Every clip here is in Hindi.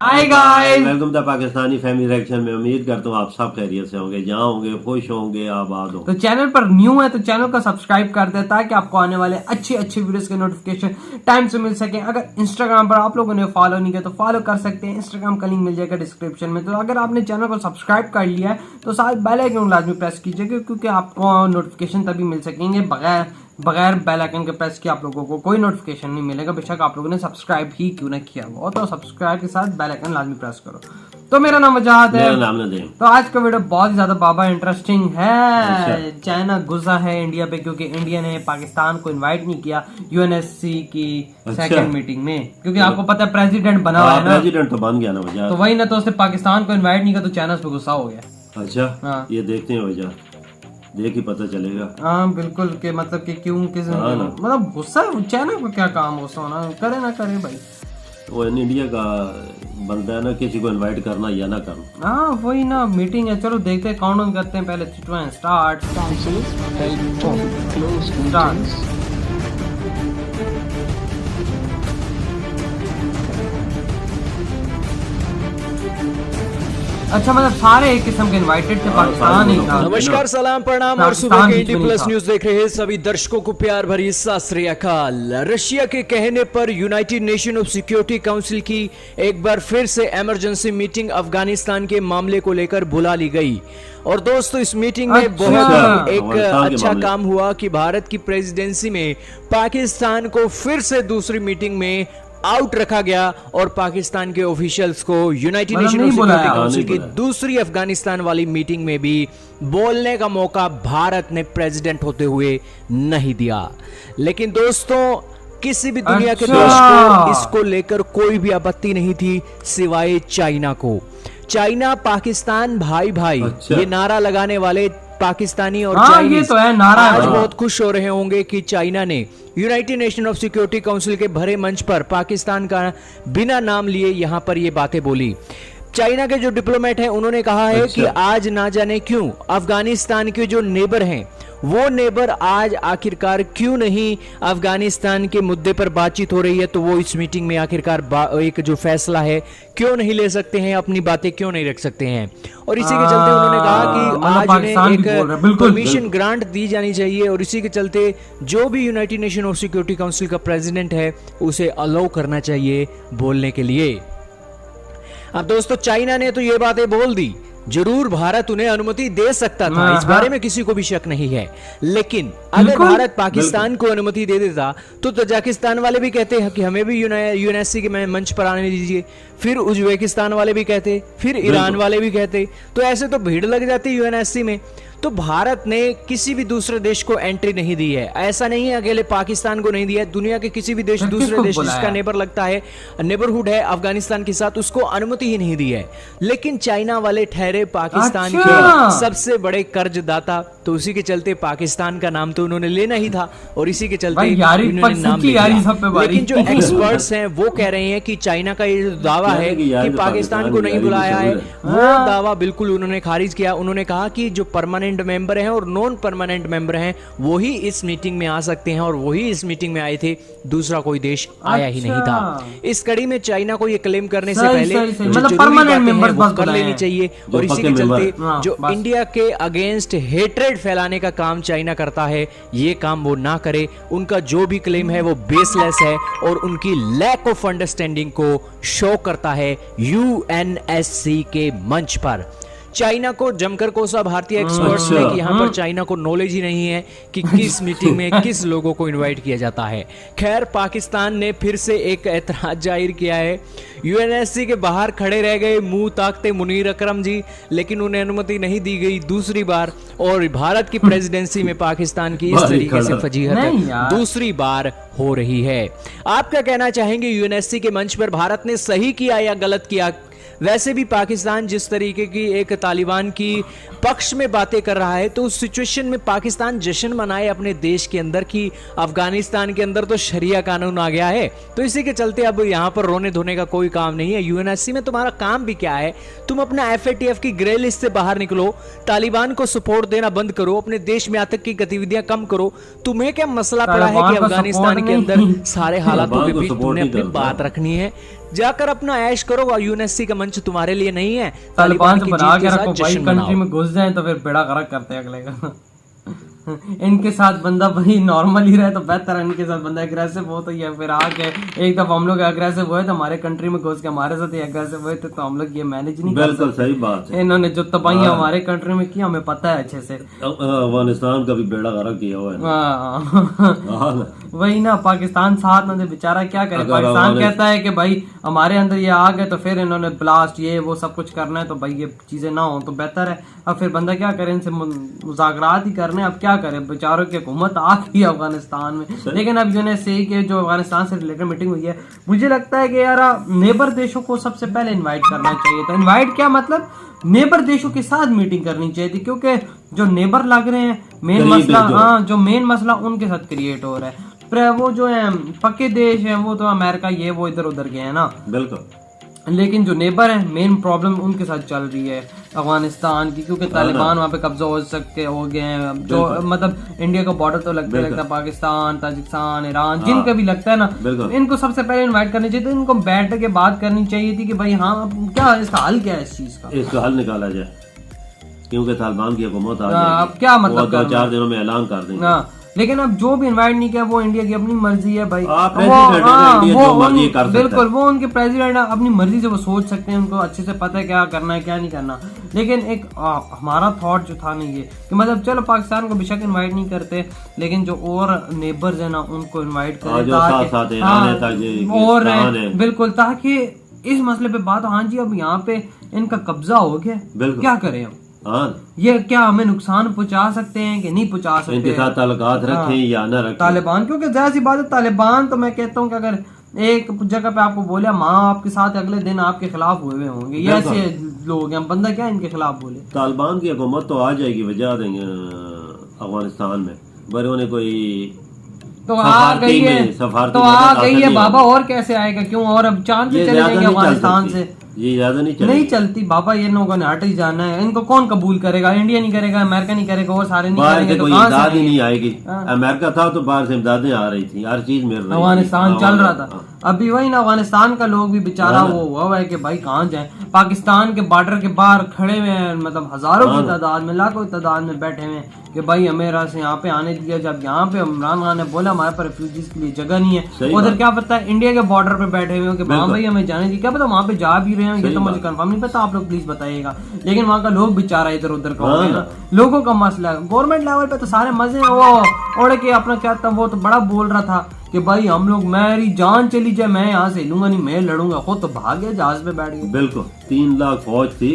Hi guys, welcome the Pakistani family reaction में। उम्मीद करता हूँ आप सब खैरियत से होंगे, जहाँ होंगे खुश होंगे, आबाद होंगे। तो चैनल पर न्यू है तो चैनल को सब्सक्राइब कर दे ताकि आपको आने वाले अच्छे अच्छे वीडियोस के नोटिफिकेशन टाइम से मिल सके। अगर इंस्टाग्राम पर आप लोगों ने फॉलो नहीं किया तो फॉलो कर सकते हैं, इंस्टाग्राम का लिंक मिल जाएगा डिस्क्रिप्शन में। तो अगर आपने चैनल को सब्सक्राइब कर लिया है तो साथ बेल आइकन लाजमी प्रेस कीजिएगा, क्योंकि आपको नोटिफिकेशन तभी मिल सकेंगे। बगैर बेल आइकन के प्रेस किए आप लोगों को कोई नोटिफिकेशन नहीं मिलेगा, बेशक आप लोगों ने सब्सक्राइब ही क्यों ना किया हो। तो सब्सक्राइब के साथ बेल आइकन लाजमी प्रेस करो। तो मेरा नाम वजाहत है। मेरा नाम नदीम। तो आज का वीडियो बहुत ही ज्यादा बाबा इंटरेस्टिंग है। अच्छा। चाइना गुस्सा है इंडिया पे, क्योंकि इंडिया ने पाकिस्तान को इनवाइट नहीं किया यूएनएससी की सेकंड मीटिंग में, क्योंकि आपको पता है प्रेसिडेंट बना हुआ है ना। प्रेसिडेंट तो बन गया ना वजह। तो वही ना, तो उसने पाकिस्तान को इनवाइट नहीं किया तो चाइना पे गुस्सा हो गया। अच्छा हाँ। ये देखते हैं वजह, देख ही पता चलेगा। हाँ बिल्कुल, के मतलब कि क्यों किस मतलब गुस्सा चाइना को क्या काम गुस्सा होना, करे ना करे भाई। वो इंडिया का बनता है ना किसी को इनवाइट करना या ना करना। हाँ वही ना, मीटिंग है। चलो देखते हैं, काउंटडाउन करते हैं पहले। स्टार्ट। अच्छा, मतलब सारे एक किस्म के इनवाइटेड थे, पाकिस्तान ही था। नमस्कार, सलाम, प्रणाम और सुबह के इंडी प्लस न्यूज देख रहे हैं सभी दर्शकों को प्यार भरी सत श्री अकाल। रशिया के कहने पर United nation of security council की एक बार फिर से इमरजेंसी मीटिंग अफगानिस्तान के मामले को लेकर बुला ली गई। और दोस्तों, इस मीटिंग में बहुत एक अच्छा काम हुआ कि भारत की प्रेसिडेंसी में पाकिस्तान को फिर से दूसरी मीटिंग में आउट रखा गया और पाकिस्तान के ऑफिशियल्स को United nation of security council की दूसरी अफगानिस्तान वाली मीटिंग में भी बोलने का मौका भारत ने प्रेसिडेंट होते हुए नहीं दिया। लेकिन दोस्तों, किसी भी दुनिया के देश को इसको लेकर कोई भी आपत्ति नहीं थी सिवाय चाइना को। चाइना पाकिस्तान भाई भाई ये नारा लगाने वाले पाकिस्तानी और चाइनीज तो है नारा। आज बहुत खुश हो रहे होंगे कि चाइना ने United nation of security council के भरे मंच पर पाकिस्तान का बिना नाम लिए यहां पर ये बातें बोली। चाइना के जो डिप्लोमेट हैं उन्होंने कहा है कि आज ना जाने क्यों अफगानिस्तान के जो नेबर हैं वो नेबर आज आखिरकार क्यों नहीं अफगानिस्तान के मुद्दे पर बातचीत हो रही है, तो वो इस मीटिंग में आखिरकार एक जो फैसला है क्यों नहीं ले सकते हैं, अपनी बातें क्यों नहीं रख सकते हैं। और इसी के चलते उन्होंने कहा कि आज उन्हें एक परमिशन ग्रांट दी जानी चाहिए और इसी के चलते जो भी United nation of security council का प्रेसिडेंट है उसे अलाउ करना चाहिए बोलने के लिए। अब दोस्तों, चाइना ने तो ये बातें बोल दी, जरूर भारत उन्हें अनुमति दे सकता था, इस बारे में किसी को भी शक नहीं है। लेकिन अगर भारत पाकिस्तान को अनुमति दे देता तो तजाकिस्तान वाले भी कहते हैं कि हमें भी यूएनएससी के मंच पर आने दीजिए, फिर उज्बेकिस्तान वाले भी कहते, फिर ईरान वाले भी कहते, तो ऐसे तो भीड़ लग जाती यूएनएससी में। तो भारत ने किसी भी दूसरे देश को एंट्री नहीं दी है। ऐसा नहीं है अकेले पाकिस्तान को नहीं दिया है, दुनिया के किसी भी देश दूसरे देश जिसका नेबर लगता है, नेबरहुड है अफगानिस्तान के साथ, उसको अनुमति ही नहीं दी है। लेकिन चाइना वाले ठहरे पाकिस्तान के सबसे बड़े कर्जदाता, तो उसी के चलते पाकिस्तान का नाम तो उन्होंने लेना ही था और इसी के चलते उन्होंने नाम लिया। लेकिन जो एक्सपर्ट्स हैं वो कह रहे हैं कि चाइना का ये जो दावा है कि पाकिस्तान को नहीं बुलाया है, वो दावा बिल्कुल उन्होंने खारिज किया। उन्होंने कहा कि जो परमानेंट मेंबर हैं और नॉन परमानेंट मेंबर हैं वो ही इस मीटिंग में आ सकते हैं और वही इस मीटिंग में आए थे, दूसरा कोई देश आया ही नहीं था। इस कड़ी में चाइना को ये क्लेम करने से पहले मतलब परमानेंट मेंबर कर लेनी चाहिए। और इसी के चलते जो इंडिया के अगेंस्ट हेट्रेड फैलाने का काम चाइना करता है, ये काम वो ना करे। उनका जो भी क्लेम है वो बेसलेस है और उनकी लैक ऑफ अंडरस्टैंडिंग को शो करता है यूएनएससी के मंच पर। चाइना को जमकर कोसा भारतीय एक्सपर्ट्स ने कि यहाँ पर चाइना को नॉलेज ही नहीं है कि किस मीटिंग में किस लोगों को इनवाइट किया जाता है। खैर, पाकिस्तान ने फिर से एक ऐतराज जाहिर किया है। यूएनएससी के बाहर खड़े रह गए मुंह ताकते मुनीर अकरम जी, लेकिन उन्हें अनुमति नहीं दी गई दूसरी बार। और भारत की प्रेसिडेंसी में पाकिस्तान की इस तरीके से फजीहत दूसरी बार हो रही है। आप क्या कहना चाहेंगे, यूएनएससी के मंच पर भारत ने सही किया या गलत किया? वैसे भी पाकिस्तान जिस तरीके की एक तालिबान की पक्ष में बातें कर रहा है, तो उस सिचुएशन में पाकिस्तान जश्न मनाए अपने देश के अंदर कि अफगानिस्तान के अंदर तो शरिया कानून आ गया है। तो इसी के चलते अब यहाँ पर रोने धोने का कोई काम नहीं है। यूएनएससी में तुम्हारा काम भी क्या है? तुम अपना एफएटीएफ की ग्रे लिस्ट से बाहर निकलो, तालिबान को सपोर्ट देना बंद करो, अपने देश में आतंक की गतिविधियां कम करो। तुम्हें क्या मसला पड़ा है कि अफगानिस्तान के अंदर सारे हालातों के बीच तुमने अपनी बात रखनी है? जाकर अपना ऐश करो और यूएनएससी का मंच तुम्हारे लिए नहीं है। तालिबान से की बना जीत के के रखो साथ भाई, जश्न कंट्री मनाओ। में घुस जाए तो फिर बेड़ा गर्क करते हैं अगले का। इनके साथ बंदा भाई नॉर्मल ही रहे तो बेहतर है, इनके साथ बंदा एग्रेसिव हो तो ये फिर आके एक दफा हम लोग एग्रेसिव हुए तो हमारे कंट्री में घुस के हमारे साथ एग्रेसिव हुए तो हम लोग ये मैनेज नहीं कर बिल्कुल सही बात है। इन्होंने जो तबाही हमारे कंट्री में की हमें पता है अच्छे से। अफगानिस्तान का भी बेड़ा गर्क किया हुआ है ना। हाँ। हाँ ना। वही ना, पाकिस्तान साथ ना दे बेचारा, क्या करे। अगर पाकिस्तान हमारे- कहता है कि भाई हमारे अंदर ये आ गए तो फिर इन्होंने ब्लास्ट ये वो सब कुछ करना है, तो भाई ये चीजें ना हो तो बेहतर है। अब फिर बंदा क्या करे, इनसे मुज़ाकरात ही करने, अब क्या करे, बेचारों की हुकूमत आ गई है अफगानिस्तान में। लेकिन अब यूएनएससी के जो अफगानिस्तान से रिलेटेड मीटिंग हुई है, मुझे लगता है कि यार नेबर देशों को सबसे पहले इन्वाइट करना चाहिए था। इन्वाइट क्या मतलब, नेबर देशों के साथ मीटिंग करनी चाहिए थी, क्योंकि जो नेबर लग रहे हैं मेन करीब मसला, है जो। हाँ जो मेन मसला उनके साथ क्रिएट हो रहा है। पर वो जो है पक्के देश हैं वो तो अमेरिका ये वो इधर उधर गए हैं ना, बिल्कुल। लेकिन जो नेबर है मेन प्रॉब्लम उनके साथ चल रही है अफगानिस्तान की, क्योंकि तालिबान वहाँ पे कब्जा हो गए हैं। जो मतलब इंडिया का बॉर्डर तो लगता है पाकिस्तान, ताजिकिस्तान, ईरान, जिनका भी लगता है ना, बिल्कुल। इनको सबसे पहले इनवाइट करनी चाहिए थी। इनको बैठ के बात करनी चाहिए थी कि भाई हाँ अब क्या इसका हल क्या है इस चीज का। इसका हल निकाला जाए, क्योंकि तालिबान की हुकूमत आ अब जाएगी, क्या मतलब वो 2-4 दिनों में ऐलान कर देंगे। हाँ, लेकिन अब जो भी इनवाइट नहीं किया वो इंडिया की अपनी मर्जी है भाई। आप president है ना, इंडिया जो मर्जी कर सकता है। बिल्कुल, वो उनके प्रेसिडेंट है, अपनी मर्जी से वो सोच सकते हैं, उनको अच्छे से पता है क्या करना है क्या नहीं करना। लेकिन एक हमारा थॉट जो था ना ये कि मतलब चलो पाकिस्तान को बेशक इनवाइट नहीं करते, लेकिन जो और नेबर्स है ना उनको इनवाइट करें, जो साथ-साथ हैं, आने तक ये और पाकिस्तान है। बिल्कुल, ताकि इस मसले पे बात, हाँ जी अब यहाँ पे इनका कब्जा हो गया, बिल्कुल। क्या करें हम, हाँ, ये क्या हमें नुकसान पहुंचा सकते हैं कि नहीं पहुंचा सकते इनके साथ ताल्लुकात रखें या ना रखें। तालिबान, क्योंकि जाहिर सी बात है तालिबान तो मैं कहता हूँ कि अगर एक जगह पे आपको बोले माँ आपके साथ, अगले दिन आपके खिलाफ हुए होंगे, ये ऐसे लोग हैं, बंदा क्या इनके खिलाफ बोले। तालिबान की हुकूमत तो आ जाएगी, वजह देंगे अफगानिस्तान में, पर उन्हें कोई तो आ गई है, तो आ गई है बाबा, और कैसे आएगा, क्यों, और अब चांद पे चले जाएंगे अफगानिस्तान से। ये ज्यादा नहीं चलती बाबा, ये लोगों ने हट ही जाना है। इनको कौन कबूल करेगा, इंडिया नहीं करेगा, अमेरिका नहीं करेगा, और सारे नहीं बाहर करेंगे से तो कोई कहाँ इमदाद से ही नहीं आएगी। अमेरिका था तो बाहर से इमदादें आ रही थी, हर चीज मिल रही थी। अफगानिस्तान चल रहा था, अभी वही ना अफगानिस्तान का लोग भी बेचारा वो हुआ है कि भाई कहाँ जाए। पाकिस्तान के बॉर्डर के बाहर खड़े हुए हैं, मतलब हजारों की तादाद में, लाखों की तादाद में बैठे हुए हैं कि भाई हमें से यहाँ पे आने दिया। जब यहाँ पे इमरान खान ने बोला हमारे पास रेफ्यूजीज के लिए जगह नहीं है, उधर क्या पता है इंडिया के बॉर्डर पे बैठे हुए हो कि हाँ भाई हमें जाने दी, क्या पता वहाँ पे जा भी रहे हैं, ये तो मुझे कंफर्म नहीं पता, आप लोग प्लीज बताइएगा। लेकिन वहाँ का लोग बेचारा इधर उधर का हो गया ना, लोगों का मसला है। गवर्नमेंट लेवल पे तो सारे मजे हैं, वो उड़ के अपना क्या था, वो तो बड़ा बोल रहा था कि भाई हम लोग, मेरी जान चली जाए मैं यहाँ से हिलूंगा नहीं, मैं लड़ूंगा, खुद तो भाग गया, जहाज पे बैठ गया। बिल्कुल 3 लाख फौज थी,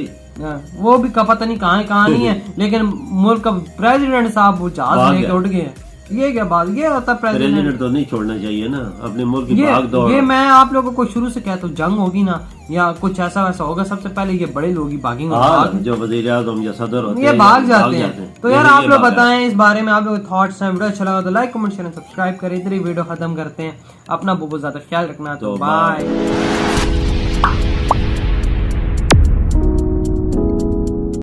वो भी का पता नहीं कहाँ नहीं है, लेकिन मुल्क का प्रेसिडेंट साहब वो जहाज लेके उठ गए। ये क्या बात, ये होता प्रेसिडेंट तो नहीं छोड़ना चाहिए ना अपने मुल्क की भाग दौड़। ये मैं आप लोगों को शुरू से कहता हूँ, जंग होगी ना या कुछ ऐसा वैसा होगा, सबसे पहले ये बड़े लोग ही भागेंगे, जो वज़ीर आज़म या सदर होते ये हैं भाग जाते हैं। तो यार आप लोग बताएं इस बारे में, आप लोग थॉट्स हैं। वीडियो अच्छा लगा तो लाइक कमेंट शेयर सब्सक्राइब करें। इधर ही वीडियो खत्म करते हैं। अपना बहुत ज्यादा ख्याल रखना, तो बाय।